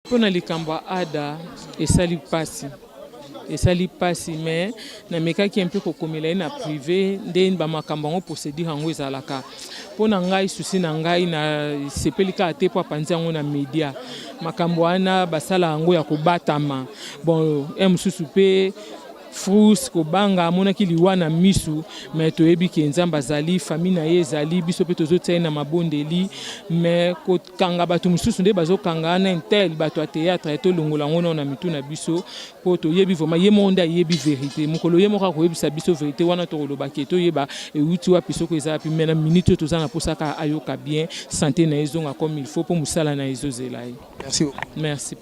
Pona likamba ada esali pasi. Esali pasi mais na mekaki un peu kokomela na privé nde ba makambo ngo procédure ngo ezalaka. Pona ngai susi na ngai na sepelika ate po panzi ngo na media. Makambo ana basala ngo ya kobatama. Bon, mususu pe frus ko banga amona ki liwa na misu mais toyebi ke nzamba zali famille na ye zali biso pe tozotia na mabondeli mais ko kanga batu mususu nde bazo kanga na intel bato a théâtre to longola ngona na mitu na biso po toyebi vraiment ye monde yebi vérité mukolo ye moka ko yebisa biso vérité wana to loba ke to yeba e uti wa piso ko eza pi mena minute to zana posaka ayoka bien santé na ezonga comme il faut pour musala na ezozela. Merci. Merci.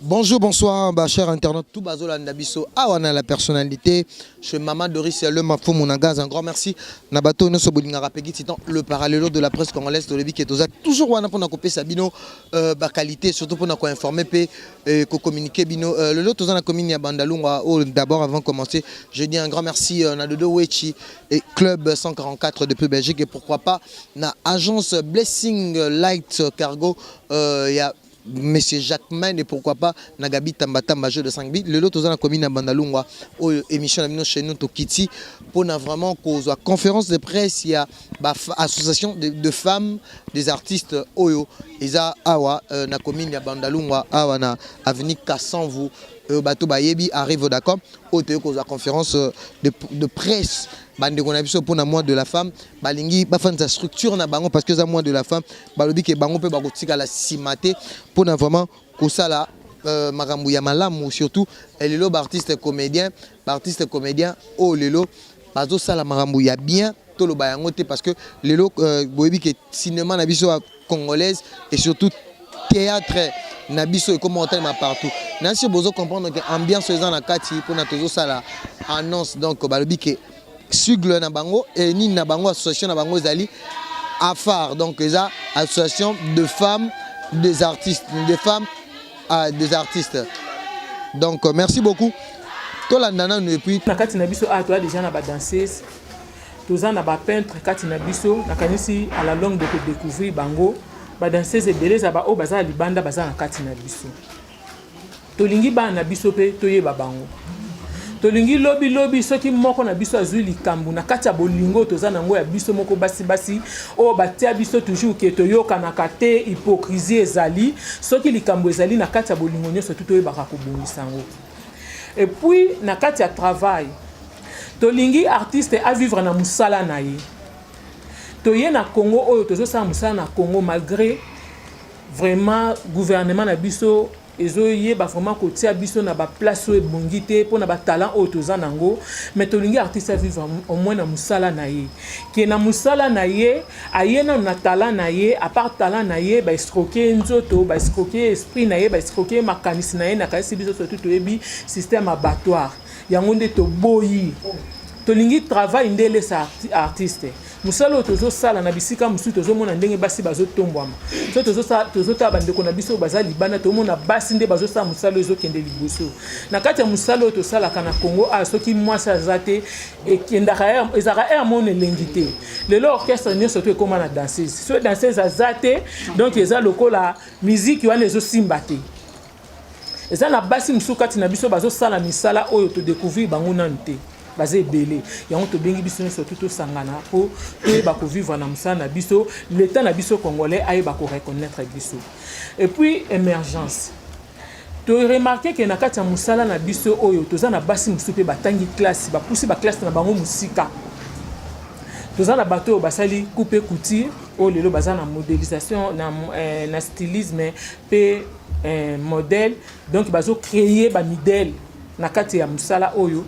Bonjour, bonsoir, chers internautes, tout bazola ndabiso. Ah, on a la personnalité. Chez Maman Doris, le Mafou Mounagaz. Un grand merci. Nabato, nous sommes le parallèle de la presse congolaise de qui est toujours wana pour nous couper Sabino, qualité, surtout pour nous informer, pour communiquer bino. Le lot, tous en a communiqué à Bandalunga. D'abord, avant de commencer, je dis un grand merci à Nadodo Wechi et Club 144 depuis Belgique et pourquoi pas na agence Blessing Light Cargo. Il y a Monsieur Jacquemin et pourquoi pas Nagabi Tambata majeur de 5 bits. Le lot aux commune à Bandalungwa émission chez nous Tokiti pour vraiment cause conférence de presse il y a association de femmes des artistes Oyo Eza Awa na commune à Bandalungwa Awa na avenue Kassanvu bateau bayebi arrive d'accord au cause conférence de presse bande qu'on a vu pour na mois de la femme balingi ba fan sa structure na bango parce que ça mois de la femme balobi ke bango pe bakotika la simate pour na vraiment ko sala makambo ya malamu surtout elelo artiste comédien oh lelo bazo sala makambo ya bien to lo bayango te parce que lelo boyebi ke cinéma na biso congolaise et surtout théâtre nabiso et comment on partout nansi bozo comprendre que ambiance dans la kati pour na tozo sala annonce donc balobi ke Sugle na bango et ni na bango association na bango zali afar donc eza association de femmes des artistes des artistes donc merci beaucoup to landana nous et puis na kati na biso toi déjà na ba danseuse toza na ba peintre kati na biso na kanisi à la longue de découvrir bango ba danseuse beleza ba o baza libanda baza na kati na biso tolingi ba na biso pe toyeba bango tolingi lobi soki moko na biso azui likambu na kati ya bolingo toza nango ya biso moko basi o batia biso toujours ke toyoka na kate hypocrisie ezali soki likambu ezali na kati ya bolingo nyonso toyebaka kobongisa yango et puis na kati ya travail tolingi artiste a vivre na musala na ye toye na Congo oyo tozosala musala na Congo malgré vraiment gouvernement na biso ezoye ba vraiment kotia biso na ba place o bongité pour na ba talent o toza nango mais tolingi artiste a vivre au moins na musala na ye ke na musala na ye ayena na talent na ye à part talent na ye ba escroquer nzoto ba escroquer esprit na ye ba escroquer makanisi na ye na kasi biso surtout toyebi système abattoir yango nde to boyi tolingi travail ndele sa artiste musalo tozo sala na bisika musu tozo mona ndenge basi bazo tombwama so tozo ta bandeko na biso baza libana to mona basi nde bazo sala musalo ezo kende liboso na kati ya musalo to sala kana Congo a soki mwasa zate e kendaka ezaka mon elengité lelo orchestre nyo surtout ekoma na danseuse so danseuse azate donc eza lokola musique wana ezo simbate eza na basi musu kati na biso bazo sala misala oyo to découvrir bango nante basé belé yango to bengi biso surtout to sangana po ba ko vivre na musana na biso l'état na biso congolais aye ba ko reconnaître biso et puis émergence to remarquer que na kati ya musala na biso oyo toza na basi musu pe batangi classe ba poussi ba classe na bango musika toza na bato basali couper couture o lelo baza na modélisation na stylisme pe modèle donc bazo créer ba modèle na kati ya musala oyo.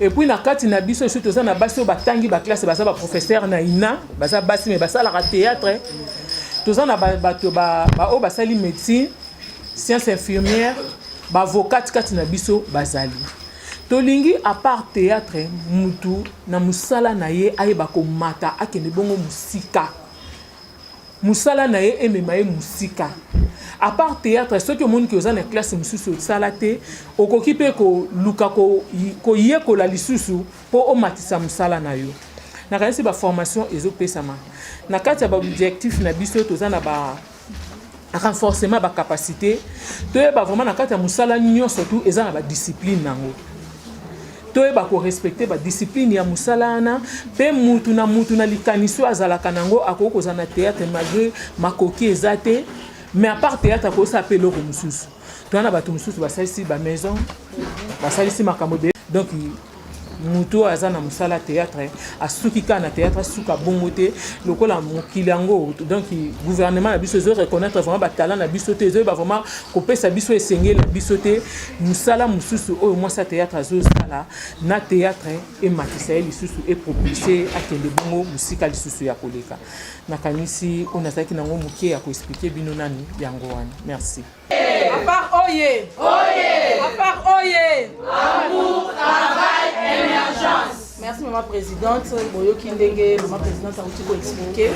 Et puis na kati na biso surtout ça na basi batangi ba classe baza ba professeur na ina baza basi mais basala ka théâtre toza na bato ba o basali médecine sciences infirmières ba avocat kati na biso bazali tolingi à part théâtre mutu na musala na ye ayeba ko mata akende bongo musika musala na ye emema ye musika à part théâtre ceux qui ont qui ont classe mususu salate okoki pe ko luka ko yekola lisusu po o matisa musala na yo na kanisi ba formation ezo pesama na kati ya ba objectif na biso toza na ba renforcement ba capacité toyeba vraiment na kati ya musala nyonso tu eza na ba discipline nango toyeba ko respecter ba discipline ya musala ana pe mutu na likaniso azalaka nango akoko koza na théâtre malgré makoki ezate mais à part théâtre ko s'appelle le mususu tona ba mususu basalisi ba maison basalisi makambo donc mutu aza na musala théâtre asuki ka na théâtre suka bongote lokola mokili yango donc gouvernement na biso zo reconnaître vraiment ba talent na biso te zo ba vraiment kopesa biso esengeli biso te musala mususu oyo mwasa théâtre azo sala na théâtre et matisa lisusu et propulser akende bongo musika lisusu ya koleka nakanisi ona zaki nango mukie ya ko expliquer bino nani yango wana merci. À part oye, oye, à part oye, amour, travail, émergence. Merci maman présidente, boyo kindenge, maman présidente a aussi expliqué.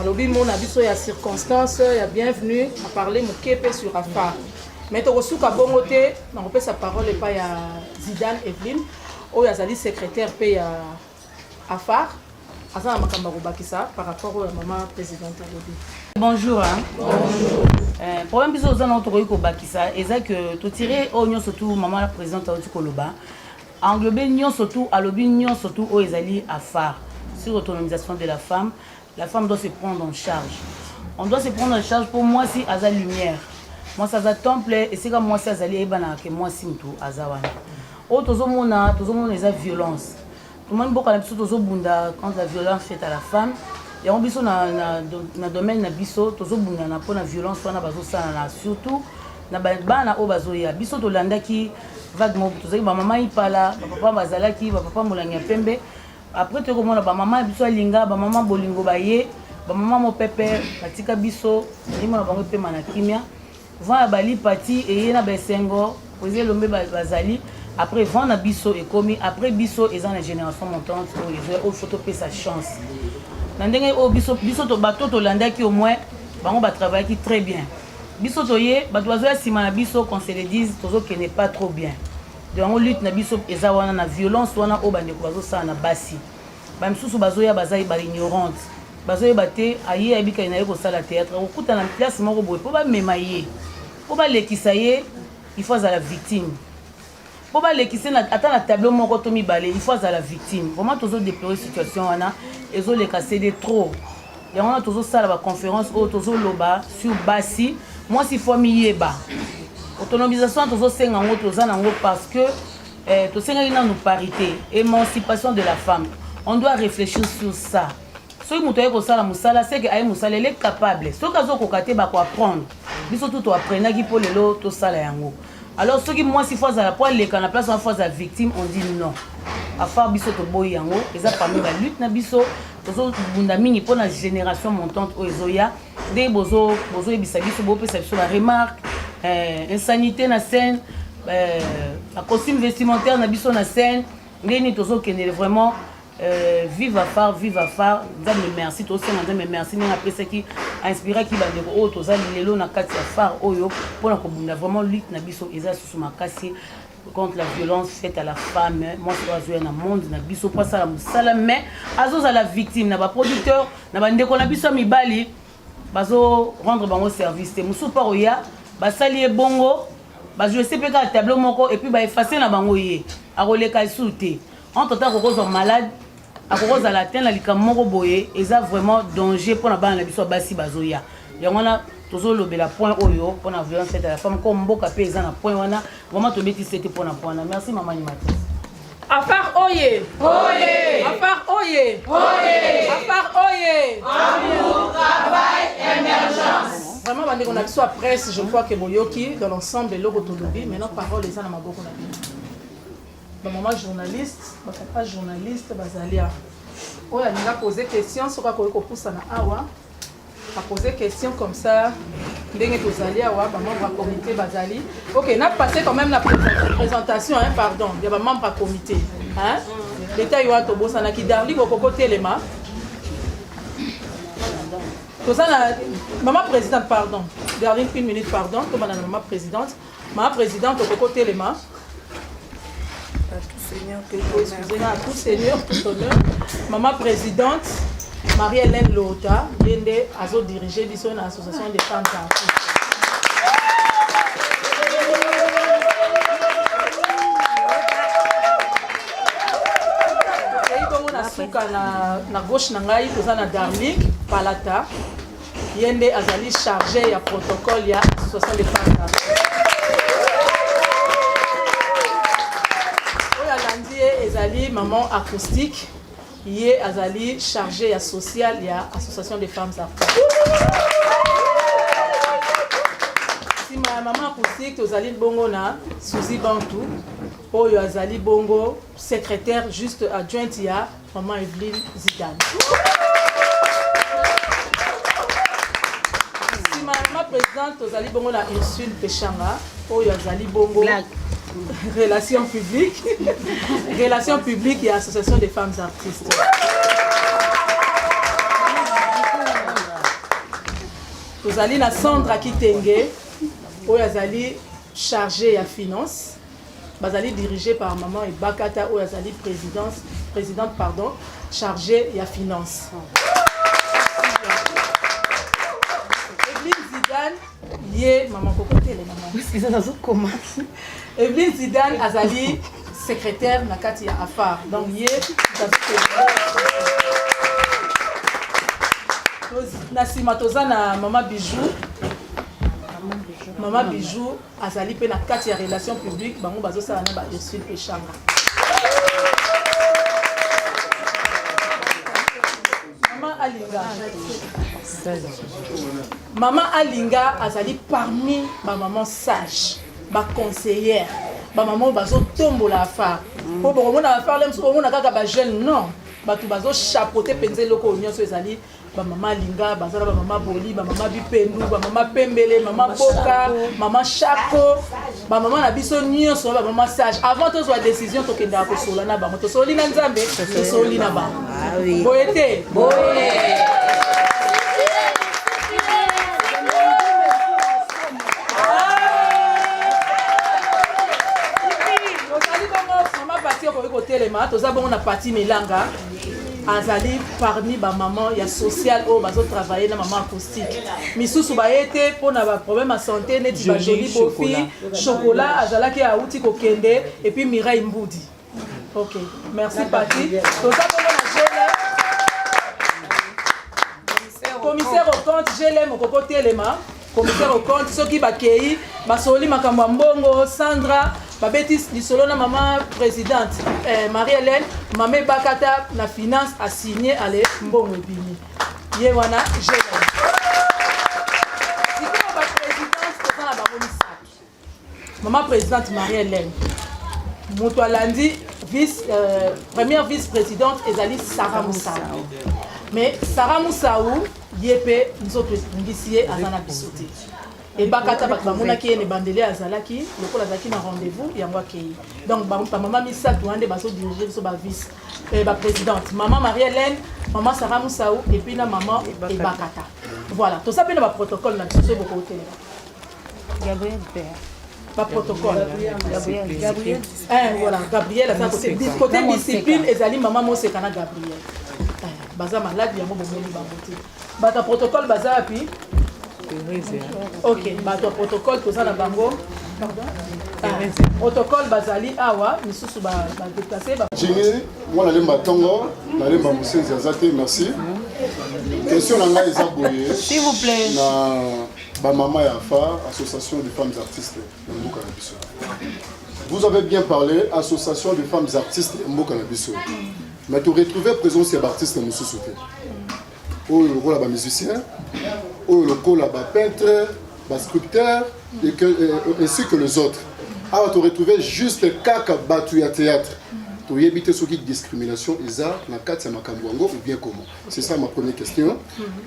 Alors oui, mon avis sur la circonstance, il y a bienvenue à parler mon képe sur Afar. Mais tu reçois qu'à bon côté, on peut sa parole et pas il y a Zidane Evelyne, ou il y a Zali secrétaire paye à Afar. Asa makambo bakisa par rapport à maman présidente Alobi. Bonjour. Hein? Bonjour. Problème biso za na tokoyi ko bakisa eza que to tirer oignon surtout maman la présidente Alobi Koloba. Englober nyon surtout Alobi nyon surtout o ezali Afar sur l'autonomisation de la femme doit se prendre en charge. On doit se prendre en charge pour moi si aza lumière. Moi ça za temple et c'est comme moi si azali ebana que moi si mtu azawana. O tozomona eza violence. Tout le monde beaucoup la biso tozobunda contre la violence faite à la femme. Et on biso na domaine na biso tozobunda na pona violence wana bazo sala na surtout na bana o bazo ya biso to landaki vaguement tozaki ba maman ipala ba papa bazalaki ba papa molanya pembe après to komona ba maman biso alinga ba maman bolingo baye ba maman mo pepe batika biso ndimo na bango pe mana kimia va bali pati et na besengo poser lombe bazali. Après vendre na biso et commis après biso et la génération montante au photo pe sa chance. Nandenge o biso to bato to landaki au moins bango ba travailler très bien. Biso to ye ba dozo ya sima na biso qu'on se le dise tozo que n'est pas trop bien. Donc on lutte na biso eza wana na violence wana o bande ko bazo sa na basi. Ba msusu bazo ya bazai ba ignorante. Bazo yebate aye abika ina yeko sala théâtre okuta na place moko boye po ba memaye. Po ba lekisa ye il faut à la victime. Pour les qui sont attends la tableau mon côté mi balé il faut à la victime vraiment toujours déplorer situation wana et zo les casser de trop et on a toujours ça la conférence au toujours loba sur basi moi si faut mi yeba autonomisation toujours senga ngo toza nango parce que to senga ina nous parité émancipation de la femme on doit réfléchir sur ça soki moto aye kosala mosala c'est que aye mosala elle est capable soki azokokate bako apprendre biso tout to apprenaki po lelo tosala yango. Alors ceux qui moi si fois à la poêle les canapes place en fois à victime on dit non. À faire biso to boy yango et ça parmi la lutte na biso tozo bunda mingi pour la génération montante o ezoya des bozo ebisa biso bo pe sur la remarque insanité na scène la costume vestimentaire na biso na scène ngeni tozo kenele vraiment vive à phare, dame merci, toi aussi, madame merci, n'a appris ce qui a inspiré qui va dire oh, tous les lots na kati à phare, oh yo, pour la commune, vraiment lutte na biso, eza sous ma casse contre la violence faite à la femme. Moi, je dois jouer dans le monde, na biso pas ça la musala, mais azos à la victime, na ba producteur, na ba ndeko na biso mi bali, bazo rendre bango service, te musu pa oya, ba sali bongo, ba jouer CPK à tableau moko et puis ba effacer na bango yé, a roleka souté. En tout temps, qu'on est malade. À cause de la terre, la likamoko boye, et ça vraiment danger pour la bande la biso basi bazoya. Et on a toujours le bel point oyo pour la violence faite à la femme comme beaucoup de gens à point wana vraiment to beti c'était pour la point. Merci maman Nimatis. Afar oye, oye, afar oye, oye, afar oye. Amour, travail, émergence. Vraiment, on a besoin de presse, je crois que Boyoki dans l'ensemble de l'Ogotolobi, maintenant parole les gens à ma beaucoup la vie. Maman journaliste, papa journaliste, bazalia. Oh, elle a posé question sur quoi qu'on pousse na awa. A posé question comme ça. Ndenge tozali awa, maman va comité bazali. OK, n'a passé quand même la présentation hein, pardon. Il y a maman pas comité. Hein? L'état yo to bossa na ki darli ko côté les ma. Maman présidente pardon. Darling une minute pardon, comme maman présidente. Maman présidente au côté les ma. Excusez-moi, à tout Seigneur, tout honneur. Maman présidente, Marie-Hélène Lota, Yende, Azo dirigé biso na association des femmes artistes. Suka na gauche na ngai toza na Darlik Palata Yende azali chargé ya protocole ya association des femmes artistes. Oya landi ezali maman acoustique Yé azali chargé ya social ya association des femmes artistes. Si ma maman acoustique tozali bongo na Suzy Bantu Oyo azali bongo secrétaire juste adjointe ya maman Evelyne Zidane. Si ma maman présidente tozali bongo na Ursule Pechanga Oyo azali bongo relation publique relation publique et association des femmes artistes. Tozali na Sandra Kitenge Oyo azali chargée ya finance. Bazali dirigé par maman et Bakata ou azali présidente chargée ya finance. Evelyne Zidane yé maman kokote les maman. Excusez moi comment. Evelyne Zidane azali secrétaire na kati ya affaire. Donc yé Nasima toza na maman Bijou. Maman Bijou azali pe na kati ya relation publique bango bazo sala na ba Ursule Pechanga. Maman Alinga azali parmi ba maman sage, ba conseillère, ba maman bazo tombola affaire. Po bongo na affaire lem so bongo na kaka ba jeune non, ba tu bazo chapeauter penze loko nyonso ezali ba maman Linga, bazala ba maman Boli, ba maman Bipendu, ba maman Pembele, maman Boka, maman Chako, ba maman na biso nyonso ba maman sage. Avant to soit décision to kenda ko sola na ba moto soli na Nzambe, to soli na ba. Boyete, boye. Toza bongo na parti Melanga azali parmi ba maman ya social o bazo travailler na maman acoustique misusu ba été pour na ba problème à santé neti ba joli bofi chocolat azala ki a uti ko kende et puis Mireille Mboudi. OK, merci Pati. Toza bongo na gele commissaire au compte gele moko telema commissaire au compte soki ba kei basoli makambo mbongo Sandra Babetis lisolo na maman présidente Marie-Hélène Mamé Bakata na finance a signé ale mbongo bini ye wana gele siko ba présidente tozana ba monisaki maman présidente Marie-Hélène moto alandi première vice-présidente ezali Sarah Moussaou mais Sarah Moussaou yepe nzoto ngisiye azana bisote et Bakata Bakmona qui est bandélé à Zalaki, le col Azaki na rendez-vous, yango akei. Donc maman Missa Douande baso diriger sur ba vice ba présidente. Maman Marie-Hélène, maman Sarah Moussaou et puis la maman et Bakata. Voilà, tout ça peut ba protocole na biso beaucoup télé. Gabriel Père. Pas protocole. Gabriel. Voilà, Gabriel à côté discipline ezali maman Mose kana Gabriel. Baza malade yango bomoni ba boté. Ba ta protocole baza puis ok, bah ton protocole tout ça na bango. Protocole bazali awa misusu ba déplacer ba. Jini, moi la lemba tongo, la lemba musenzi azate, merci. Question na ngai ezaboye. S'il vous plaît. Na ba maman ya fa, association des femmes artistes Mboka na biso. Vous avez bien parlé association des femmes artistes Mboka na biso. Mais tu retrouver présence des artistes mususu te. Oh le rôle ba musicien. Ou le col là-bas, peintre, sculpteur, ainsi que les autres. Alors, tu retrouves juste kaka battu à théâtre. Tu y éviter ce qui est discrimination, Isa, na kati ya makambuango ou bien comment. C'est ça ma première question.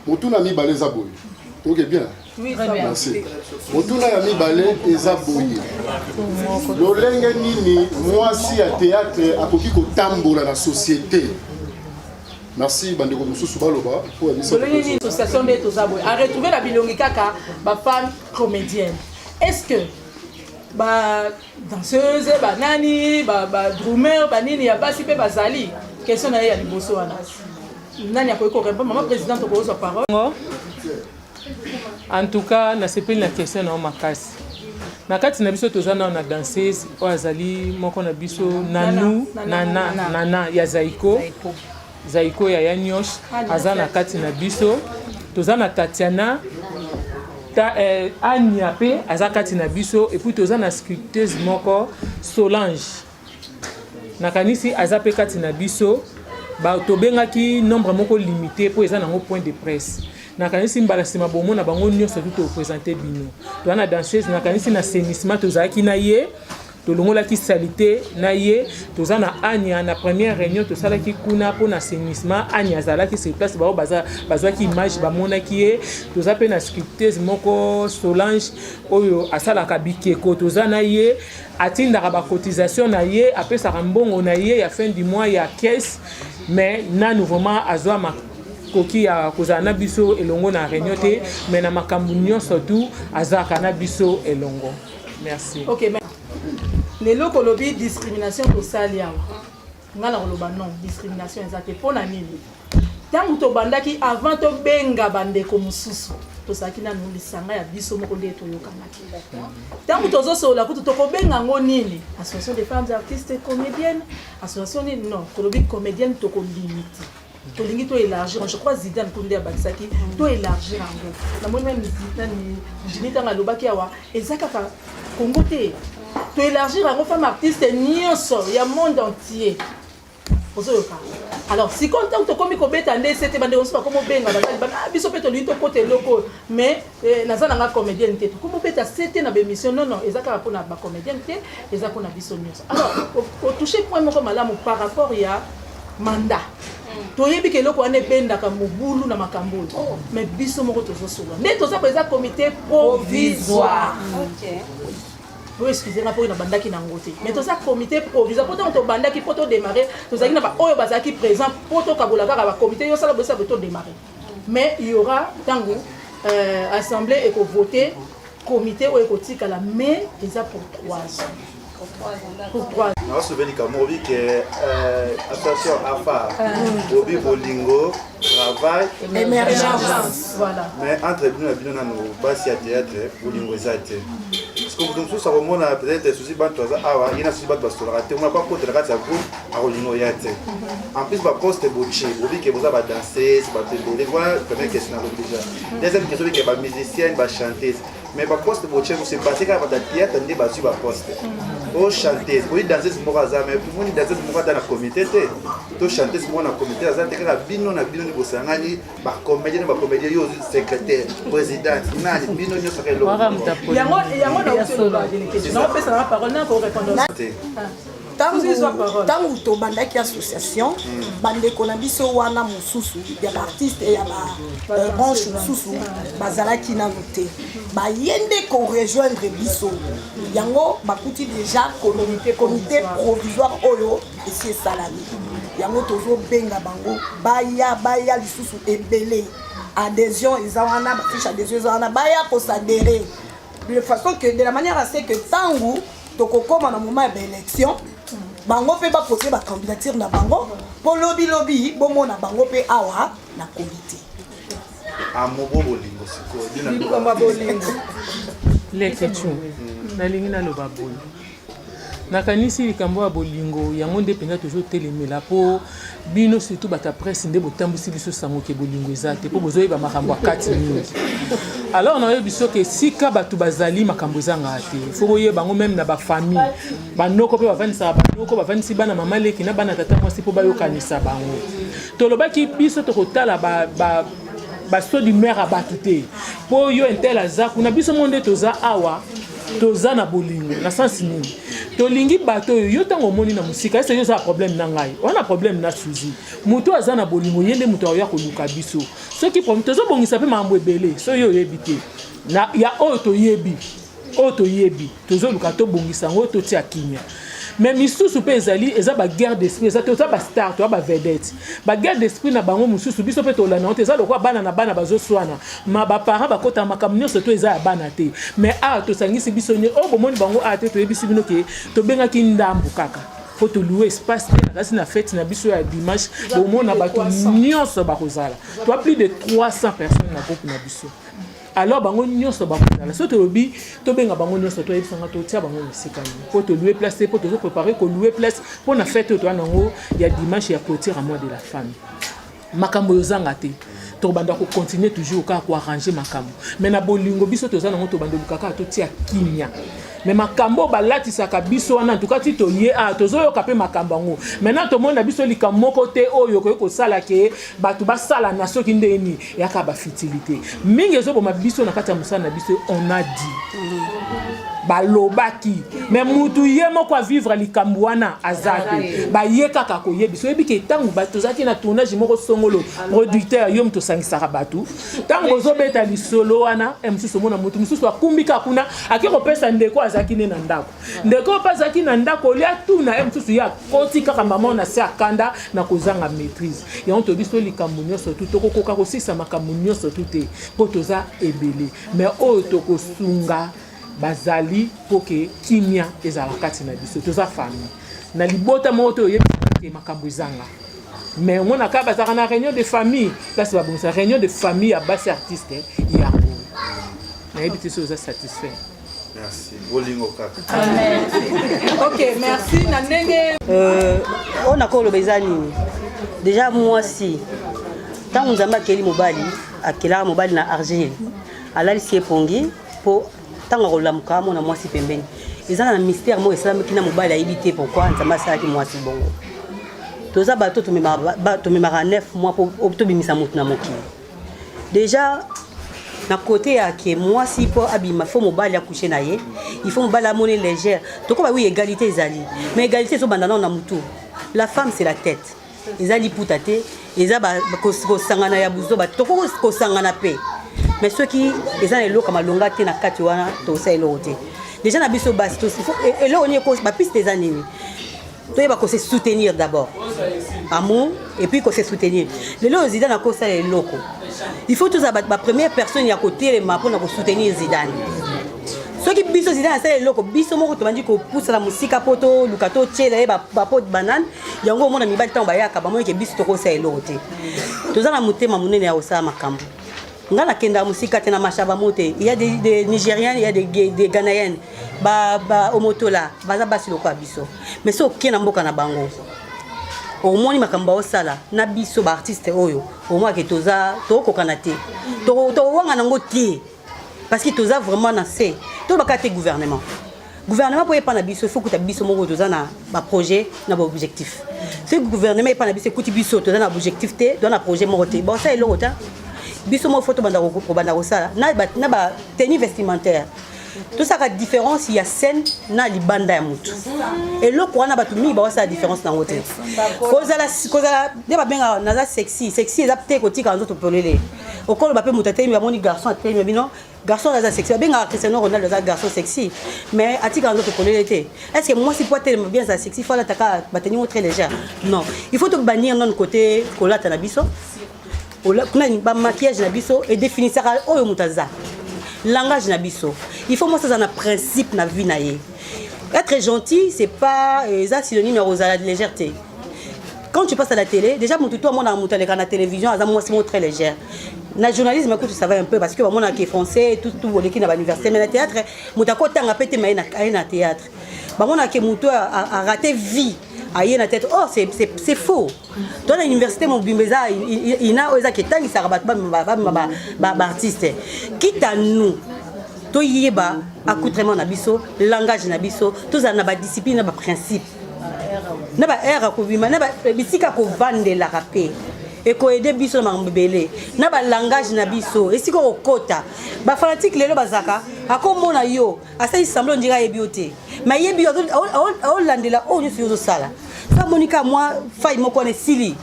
Motuna mi balé zaboy. Tu es bien? Oui, très bien. Merci. Motuna ya mi balé ezaboy. Lolenge nini, moi si à théâtre, à koki ko tambola la société. Merci bandeko mususu baloba pour une association de Tozaboy a retrouvé la bilongi kaka ba femme comédienne. Est-ce que ba danseuse ba nani ba drummer ba nini ya basi pe bazali question na ya liboso wana nani akoki korépondre mama présidente okozwa parole. En tout cas nasepeli na question na makasi na kati na biso toza na danseuse oyo azali moko na biso nana ya zaiko ya yanyosh aza na kati na biso toza na Tatiana Anya pe aza kati na biso et puis toza na sculpteuse moko Solange nakanisi aza pe kati na biso tobengaki nombre moko limité po eza nango point de presse nakanisi mbala nsima bomona bango nyonso tu topresente bino toza na danseuse nakanisi na sénissement tozalaki na ye tolongolaki salite na ye toza na Anya na première réunion tosalaki kuna mpo na assainissement Anya azalaki sur place bao bazwaki image bamonaki ye toza mpe na sculpteuse moko Solange oyo asalaka bikeko toza na ye atindaka bacotisation na ye apesaka mbongo na ye ya fin du mois ya caisse mais nanu vraiment azwa koki ya kozala na biso elongo na réunion te mais na makambo nyonso tu azalaka na biso elongo. Merci. Ok, mais lelo kolobi discrimination tosali awa nga na koloba non discrimination eza te mpo na nini ntango tobandaki avant tobenga bandeko mosusu tozalaki nanu lisanga ya biso moko nde toyokanaki ntango tozosolola kutu tokobenga yango nini association des femmes artistes comédiennes association nini non kolobi comédienne tokolimiti tolingi toélargir je crois Zidane kunde abakisaki toélargir yango namoni même Zidane ntango alobaki awa eza kaka Congo te toélargir yango femme artiste nyonso ya monde entier ozoyoka alors si kontant tokomi kobeta nde sete bande oso bakomo benga bazali bana biso pe tolingi tokota eloko mais naza nanga comédienne te tokomo beta sete na bémission non non eza kaka mpona bacomédienne te eza mpona biso nyonso alors otouche point moko malamu par rapport ya mandat toyebi ke eloko wana ebendaka mobulu na makambo mais biso moko tozosola nde toza eza comité provisoire. Excusez-moi pour une bande qui n'a pas mais tout ça comité provisoire pour ton bande qui peut démarrer tout ça qui n'a pas oh bazar qui présent pour ton kabulaka va comité yo ça la bossa peut démarrer mais il y aura tango assemblée et voter comité ou écotique à la mais déjà pour 3 ans pour 3 ans on se veut Kamobi que association AFA Obi Bolingo travail émergence voilà mais entre nous et nous nous basi à théâtre Bolingo zate parce que nous sommes on a peut-être souci bantu awa ina souci bantu bastora te on n'a pas contre la carte à Bolingo yate en plus ba poste bochi Obi que vous avez danser c'est pas télé voilà première question déjà deuxième question que ba musicienne ba chanteuse mais ba poste bochi vous c'est passé quand ba théâtre ndé ba sur ba poste o chanteuse oui danser c'est moi mais pour moi danser c'est moi dans la comité to chanteuse moi na comité azate kaka bino na bino ni bosangani ba comédien yo secrétaire président nani bino nyo sakelo yango na usoloba question on peut ça la parole na pour répondre ntango tobandaki association bandeko na biso wana mosusu ya baartiste ya babranche mosusu bazalaki nano te bayende korejoindre biso yango bakuti déjà comité provisoire oyo esi esalami yango tozobenga bango baya lisusu ebele adhésion eza wana bafiche adhésion eza wana baya kosadere de façon que de la manière à ce que tango tokokoma na moment ya baélection bango pe ba poser ba candidature na bango po lobby bomona bango pe awa na comité amobo bolingo siko bino kama bolingo lekechu nalingi na loba bolingo nakanisi likambo ya bolingo yango nde penza toujours telemela po bino surtout bata presse nde botambusi biso sango ke bolingo eza te po bozoyeba makambo ya kati mingi alors nayebi biso ke sika bato bazali makambo ezanga te fo boyeba bango même na bafamille banoko mpe bavandisaka banoko bavandisi bana mama leki na bana tata mwasi mpo bayokanisa bango tolobaki biso tokotala baso du maire abatu te mpo yo intel aza kuna biso mo nde toza awa toza na bolingo na sens nini tolingi bato yo ntango omoni na mosika ese yo oza problème na ngai wana problème na suzi moto aza na bolingo ye nde moto aoya koluka biso soki tozobongisa mpe makambo ebele so yo oyebi te ya oyo toyebi tozoluka tobongisa yango oyo totia kimia mais misusu mpe ezali eza baguerre d'esprit eza te oza bastar toya bavedette baguerre d'esprit na bango mosusu biso mpe tolanda yango te eza lokwa bana na bana bazoswana ma baparent bakotaka makambo nyonso to eza ya bana te mais awa tosangisi biso oyo bomoni bango awa te toyebisi bino ke tobengaki ndambu kaka faut te louer espace te na fête na biso ya dimanche bomona bato nyonso bakozala toi plus de 300 personnes na groupe na biso alors bango nyonso bakozala so tolobi tobenga bango nyonso toyebisanga totia bango mosika pour te louer place pour te préparer ko louer place pour na fête to nango ya dimanche ya clôture à mois de la femme makambo yozanga te tobanda ko continuer toujours ka ko arranger makambo mais na bolingo biso tozana ngo tobanda lukaka totia kimia mais makambo balatisaka biso wana en tout cas ti toye a tozoyoka pe makambo ngo maintenant to mona biso likambo moko te oyo ko sala ke batu basala na soki ndeni yaka ba futilité mingi ezoboma biso na kati ya musala na biso on a dit balobaki mais mutu ye moko a vivre likambo wana azate ba ye kaka ko yebi so yebi ke tangu bato zaki na tournage moko songolo producteur yo mto sangisaka batu tangu zobeta lisolo wana msusu mona mutu msusu akumbika kuna akiko pesa ndeko azaki ne na ndako ndeko pasaki na ndako lia tuna msusu ya koti kaka mama na se akanda na kozanga maîtrise ya on to biso likambo nyonso tout tokokoka ko sisa makambo nyonso tout te potoza ebele mais o to kosunga bazali poke kimia ezala kati na biso toza famille na libota moto yebite makambo ezanga mais on a ka bazaka na réunion de famille place ba bonsa réunion de famille à basse artiste ya na yebite so za satisfait. Merci. Bolingo kaka. Amen. OK, merci na ndenge on a kolo bezani déjà moi si tant on zamba keli mobali akela mobali na Argile alali sie pongi po tant on lamuka mona moi si pembeni ezana na mystère mo esala kina mobali ayibité pourquoi nzamba sala ki moi si bongo toza bato to mema 9 mois pour obtobimisa mutu na mokili déjà na côté ya que moi si pour abima faut mobali ya coucher na ye il faut mobali monnaie légère to ko ba oui égalité ezali mais égalité so bandana na mutu la femme c'est la tête ezali putate ezaba ko sangana ya buzo ba to ko sangana pe mais ceux qui ezana eloka malonga te na kati wana to sa elote déjà na biso basi to faut et là on est ko ba piste des années to yeba ko se soutenir d'abord amour et puis ko se soutenir le lo Zidane na ko sa eloko il faut tous la première personne ya côté les ma pour soutenir Zidane ceux qui biso Zidane ça eloko biso moko to bandi ko pousse la musique poto lukato tchela ba pot banane yango mona mibali tan ba yaka ba mo ke biso to ko sa eloko te tozana mutema munene ya osama makambo ngala kenda musika tena mashaba mote il y a des Nigériens il y a des Ghanéens ba omotola baza basi lokwa biso mais so kena mboka na bango au moins makambo osala na biso ba artiste oyo au moins que toza to kokana te to wanga nango te parce que toza vraiment na c'est to bakate gouvernement pour y pas na biso faut que ta biso moko toza na ba projet na ba objectif ce gouvernement y pas na biso kuti biso toza na objectif te dans na projet moko te bon ça est l'autre biso mo photo banda ko banda ko sala na ba tenue vestimentaire tout ça la différence il y a scène na libanda ya mutu et le quoi na batu mi ba ça la différence na hotel kozala deba benga na za sexy ezapte ko tika nzoto polele okolo ba pe mutate mi ba moni garçon atemi bino garçon na za sexy benga Cristiano Ronaldo za garçon sexy mais atika nzoto polele te est-ce que moi si pour tellement bien ça sexy faut la taka ba tenue très légère non il faut to bannir non côté kolata na biso kuna ba maquillage na biso et définir ça oyo mutaza langage na biso il faut moi ça na principe na vie na ye être gentil c'est pas ça synonyme de la légèreté quand tu passes à la télé déjà mon tuto moi na mutaleka na télévision ça moi c'est très légère na journalisme écoute ça va un peu parce que moi na qui français tout les na université mais na théâtre mutako tanga pété mais na théâtre ba moi na qui muto a raté vie aïe na tête oh c'est faux dans l'université mon bimbeza il a oza qui tangi ça rabat ba artiste quitte à nous to yeba accoutrement na biso langage na biso tous na ba discipline na ba principe na ba era ko bima na ba bisika ko vande la rapé et ko aider biso na mbele na ba langage na biso esiko okota ba fanatique lelo bazaka akomona yo asa semblant on dirait bioté mais yebi o landela o nyo yo sala ça monika moi fay moko ne sili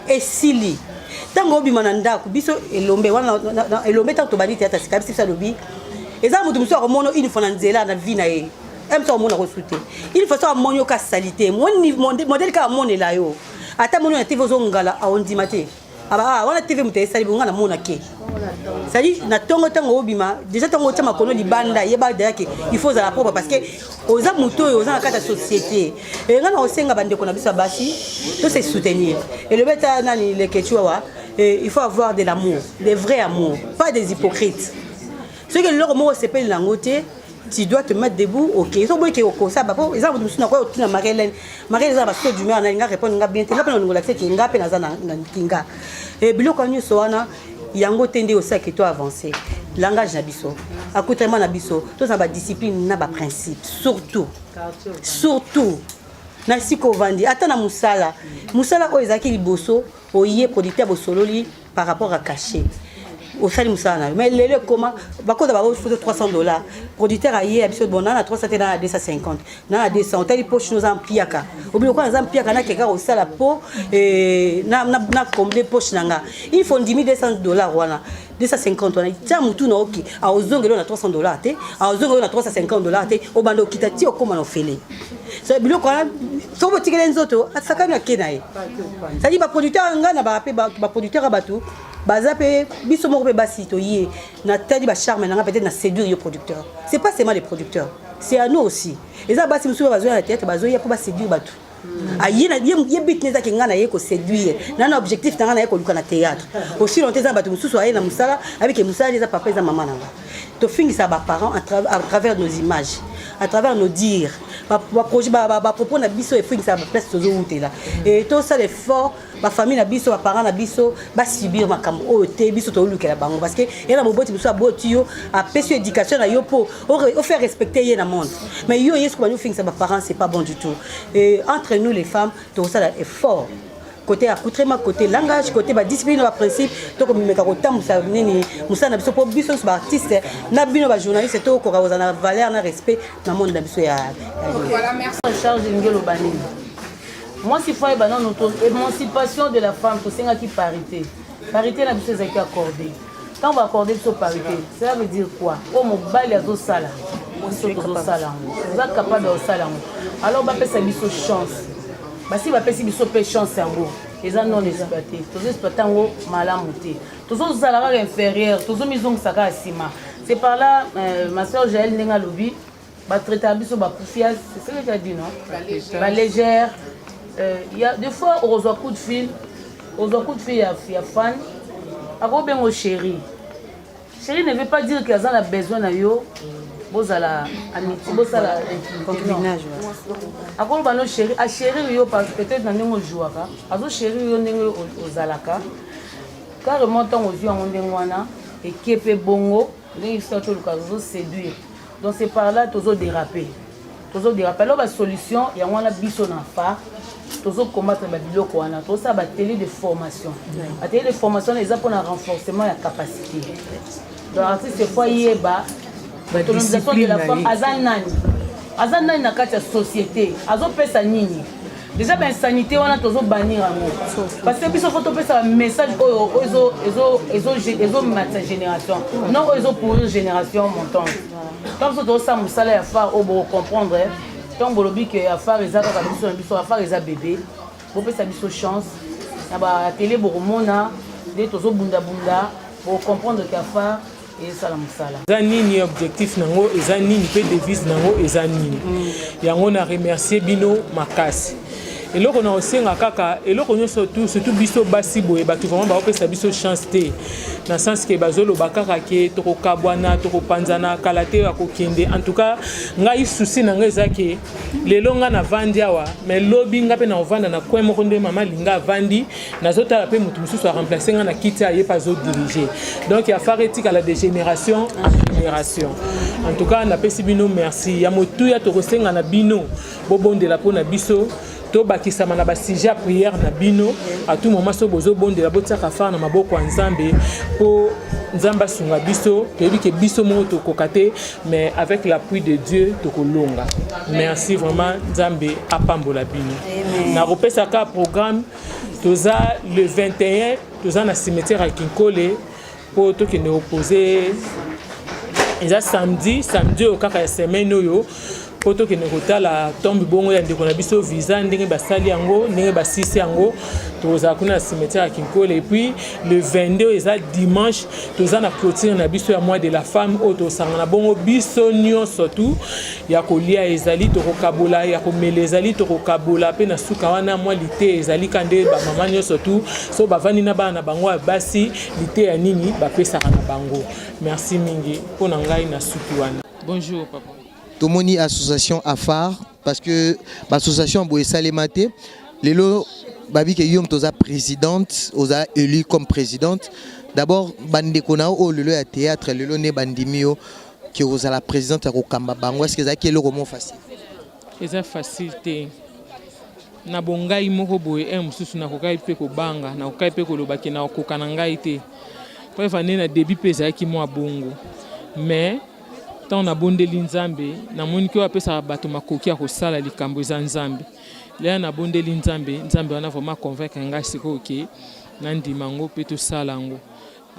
et sili tango bima na ndako biso elombe wana elombe tanto bali théâtre c'est comme ça lobi et ça mutu muso akomono une fois na nzela na vie na ye aime ça mona resouté il faut ça monyo ka salité mon modèle ka monela yo ata monyo na TV zongala a ondimate aba wana TV mutaye sali bonga na mona ke sali na tongo tango obima déjà tango tama kono libanda yeba dake il faut za propre parce que oza muto oza na kata société et ngana osenga bande ko na biso basi to se soutenir et le beta nani le kechuwa il faut avoir de l'amour des vrais amours pas des hypocrites ce que leur mot s'appelle langote tu dois te mettre debout, ok. Ils ont besoin que ça, papa. Ils ont besoin de quoi? Tu n'as Marie-Hélène. Marie-Hélène va se dumer, on a répondre, on a bien. Tu n'as pas le accès qui est ngapé dans un kinga. Et bilo quand nous sommes, yango tende aussi que toi avancer. Langage nabiso, accoutrement nabiso. Tout ça va discipline, n'a pas principe. Surtout. Nasi ko vandi. Attends na musala. Musala o ezaki liboso, o yé producteur bosololi par rapport à caché. Au salut Moussana. Mais les comment bako d'abord il faut $300. Producteur a hier absolument bon na 300 na 250. Na 200 tali poche nous en piaka. Obi ko na piaka na keka au sala po et na combler poche nanga. Il faut $10,200 wana. 250 wana. Tia mutu na oki. A ozongelo na $300 te. A ozongelo na $350 te. Obando kitati okoma na ofele. C'est bilo ko so bo tikele nzoto atsaka na kenaye. Ça dit ba producteur nga na ba producteur abatu. Bazape biso moko pe basi to yé na tali ba charme na peut-être na séduire le producteur. C'est pas seulement les producteurs, c'est à nous aussi. Et ça basi musu bazo na tête bazo ya pour ba séduire batu. Aye na ye bit neza ke ngana ye ko séduire. Na objectif na ngana ye ko luka na théâtre. Aussi longtemps ça batu musu so aye na musala avec musala les papa et maman nanga. To fingi ça ba parents à travers nos images, à travers nos dires. Ba projet ba propos na biso et fingi ça ba place tozo utela. Et tout ça l'effort ba famille na biso ba parents na biso ba subir makambo o te biso to lukela bango parce que et na moboti biso aboti yo a pesu éducation na yo pour faire respecter ye na monde. Mais yo yesko ba nous fingi ça ba parents c'est pas bon du tout. Et entre nous les femmes tout ça l'effort. Côté accoutrement, côté langage, côté discipline, principe, tout comme me carota musa nini musa na biso pour biso ba artiste na bino ba journaliste to ko ka na valeur na respect na monde na biso ya. Voilà, merci. Charge ngelo bani. Moi si faut ba notre émancipation de la femme to senga ki parité. Parité na biso ezaki accordé. Quand on va accorder biso parité, ça veut dire quoi? O mobali azo sala. Moi so to sala. Vous êtes capable de sala. Alors ba pesa biso chance. Si va pesi biso pe chance yango eza non exploité tozo exploiter yango malamu te tozo zalaka inférieur tozo mizong saka asima c'est par là ma sœur Jaël Nenga lobi ba traiter biso ba poufias c'est ce que tu as dit non ba légère il y a des fois on reçoit coup de fil ya fan ako bengo chéri ne veut pas dire qu'il a besoin na yo bozala amitié bozala concubinage akolo bano chéri a chéri yo peut-être na ndenge jouaka azo chéri yo ndenge ozalaka carrément tant aux yeux en ndenge wana et kepe bongo ndenge soto luka zo séduire donc c'est par là tozo déraper alors la solution ya wana biso na fa tozo combattre ba biloko wana to ça ba télé de formation les pour un renforcement ya capacité donc artiste fois yeba l'autonomisation de la femme azanani na kati ya société azopesa nini déjà ben sanité wana tozo bannir yango parce que biso faut topesa message ezo matcha génération non ezo pourrir génération montante comme ça tozo sa musala ya phare obo comprendre donc bolobi que ya phare ezaka ka biso ya phare eza bébé bopesa biso chance na ba télé boromona de tozo bunda pour comprendre que ya phare eza nini objectif nango eza nini pe devise nango eza nini yango na remercier bino makasi eloko na osenga kaka eloko nyonso surtout biso basi boye bato vraiment baopesa biso chance te na sens ke bazoloba kaka ke tokokabwana tokopanzana kala te ya kokende en tout cas ngai souci na ngai eza ke lelo nga na vandi awa mais lobi nga mpe na ovanda na coin moko nde mama linga avandi nazotala mpe moto mosusu aremplace nga na kiti aye mpe azodirige donc ya fare etikala de génération en génération en tout cas napesi bino merci ya motuya tokosenga na bino bobondela mpo na biso to bakisama na ba sujet prière na bino à tout moment so bozo bondela botsaka fa na maboko ya Nzambe po Nzamba sunga biso toyebi ke biso mo to kokate mais avec l'appui de Dieu to kolonga merci vraiment Nzambe apambola bino na repesa ka programme toza le 21 toza na cimetière à Kinkole po to kende opposer eza samedi au kaka ya semaine oyo po tokende kotala tombe bongo ya ndeko na biso visa ndenge basali yango ndenge basisi yango tozala kuna na cimetière ya Kinkole. Et puis le 22 eza dimanche toza na clôture na biso ya mois de la femme oyo tosangana bongo biso nyonso tu ya kolia ezali tokokabola ya komela ezali tokokabola mpe na suka wana mwa lite ezali kande bamama nyonso tu so bavandi na bana na bango ya basi lite ya nini bapesaka na bango. Merci mingi mpo na ngai na suki wana. Bonjour papa. Tomoni association AFAR parce que l'association boye salemate lelo babi ke yom toza présidente oza élu comme présidente. D'abord bande kona o lelo ya théâtre lelo ne bandimio que oza la présidente ya kokamba bango. Est-ce que ça qui est le roman facile? Eza facilité na bongai moko boye mususu na kokai pe ko banga na kokai pe ko lobaki na kokana ngai te. Po fane na début pesa ki mo bongo. Mais tant na bondeli nzambe na moni ki apesa bato makoki ya kosala likambo eza nzambe. Lea na bondeli nzambe nzambe wana vraiment convaincre ngai siko ke na ndimango pe to sala ngo.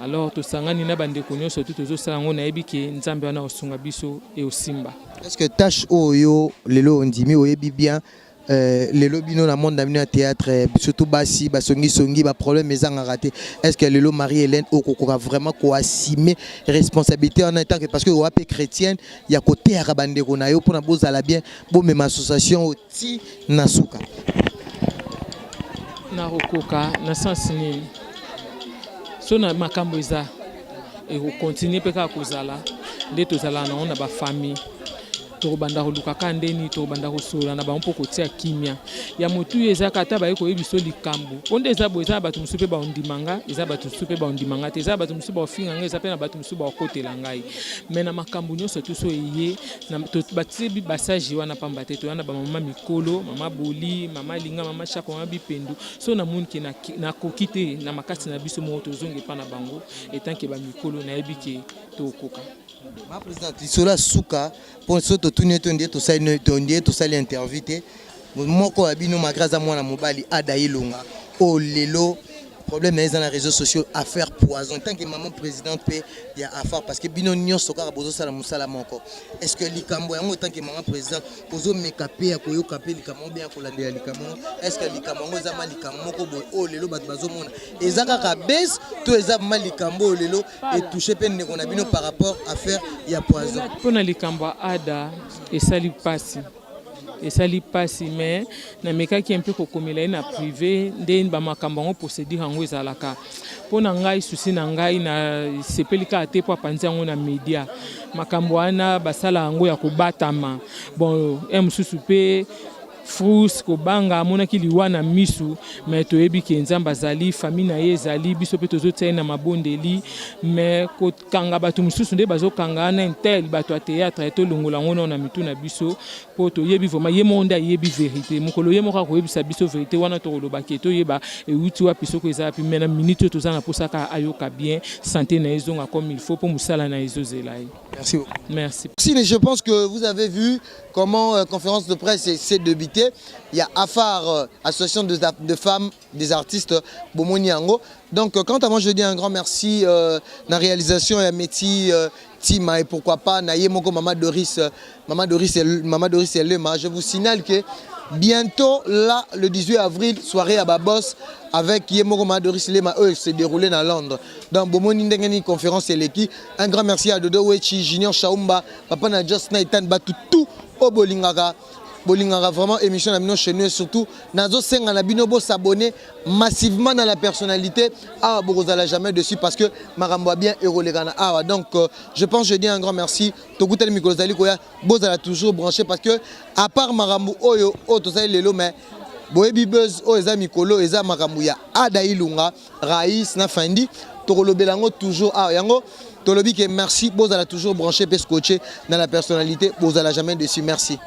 Alors to sangani na bande konyo surtout to sala ngo na yebi ke nzambe wana osunga biso e osimba. Est-ce que tâche oyo lelo ndimi oyebi bien lelo bino na monde na théâtre surtout basi basongi ba problème ezanga raté. Est-ce que lelo Marie-Hélène okokoka vraiment ko assumer responsabilité en tant que parce que wape chrétienne ya côté ya bande ko na yo pour na bozala bien bo même association oti nasuka na rokoka na sens nini so na makambo eza e ko continuer pe ka kozala nde tozala na ona ba famille to banda ko lukaka ndeni to banda ko sola na ba mpo ko tia kimia ya motu eza kata ba eko yebiso likambo onde eza bo eza batu musupe ba ondimanga eza batu musupe ba ondimanga te eza batu musupe ba ofinga ngai eza pe na batu musupe ba okotela ngai mais na makambo nyonso to so eye na to batibi basaji wana pamba te to wana ba mama mikolo mama boli mama linga mama chako mama bipendu so na munki na kokite na makasi na biso mo to zonge pa na bango etant que ba mikolo na ebike to koka. Ma présidente isola suka pour so to tuni to ndie to sali intervité moko abino magraza mwana mobali adailonga o lelo problème na les réseaux sociaux affaire poison tant que maman présidente pe ya affaire parce que bino nyonso ka bozo sala musala moko. Est-ce que likambo yango tant que maman présidente bozo mekape ya koyo kape likambo bien kolandela likambo est-ce que likambo ngo za malikambo moko boy o lelo bat bazo mona ezaka ka base to eza malikambo lelo et toucher pe ndeko na bino par rapport à faire ya poison pona likambo ada esali pasi esali pasi mais na mekaki un peu kokomela na privé nde ba makambo ngo procédure ngo ezalaka pona ngai susi na ngai na sepelika te po panzi ngo na media makambo wana basala ngo ya kobatama bon mususu pe frus ko banga monaki liwana misu mais to yebi ke nzamba zali famille na ye zali biso pe tozo tsena na mabondeli mais ko kanga batu mususu nde bazo kanga na intel bato a théâtre to longola ngona na mitu na biso po to yebi vraiment ye monde yebi vérité mokolo ye moka ko yebi sa biso vérité wana to loba ke to yeba e uti wa piso ko eza pi mena minute to za na posaka ayoka bien santé na ezonga comme il faut pour musala na ezozela. Merci beaucoup. Merci. Si je pense que vous avez vu comment conférence de presse s'est débutée. Il y a AFAR, association de femmes, des artistes Bomoniango. Donc, quant à moi, je dis un grand merci dans la réalisation et à Métis, Tima et pourquoi pas Naye Moko, Maman Doris et Lema. Je vous signale que bientôt, là, le 18 avril, soirée à Babos avec Yemoko Maman Doris et Lema, eux, c'est déroulé dans Londres. Dans Bomoni Ndengeni, conférence et l'équipe. Un grand merci à Dodo Wechi, Junior Shaumba, Papa Nadjos Naitan, Batu, tout au Bolingara. Bolingara vraiment émission na bino chez nous et surtout nazo senga na bino bo s'abonner massivement dans la personnalité ah bokozala jamais dessus parce que marambo bien erolegana ah donc je pense je dis un grand merci to guteli mikolo zali koya bozala toujours branché parce que à part marambo oyo to zali lelo mais boyebi buzz o eza mikolo eza makambo ya adailunga Raïs na Fandi to kolobelango toujours ah yango tolobi que merci bozala toujours branché pe scotché dans la personnalité bozala jamais dessus merci.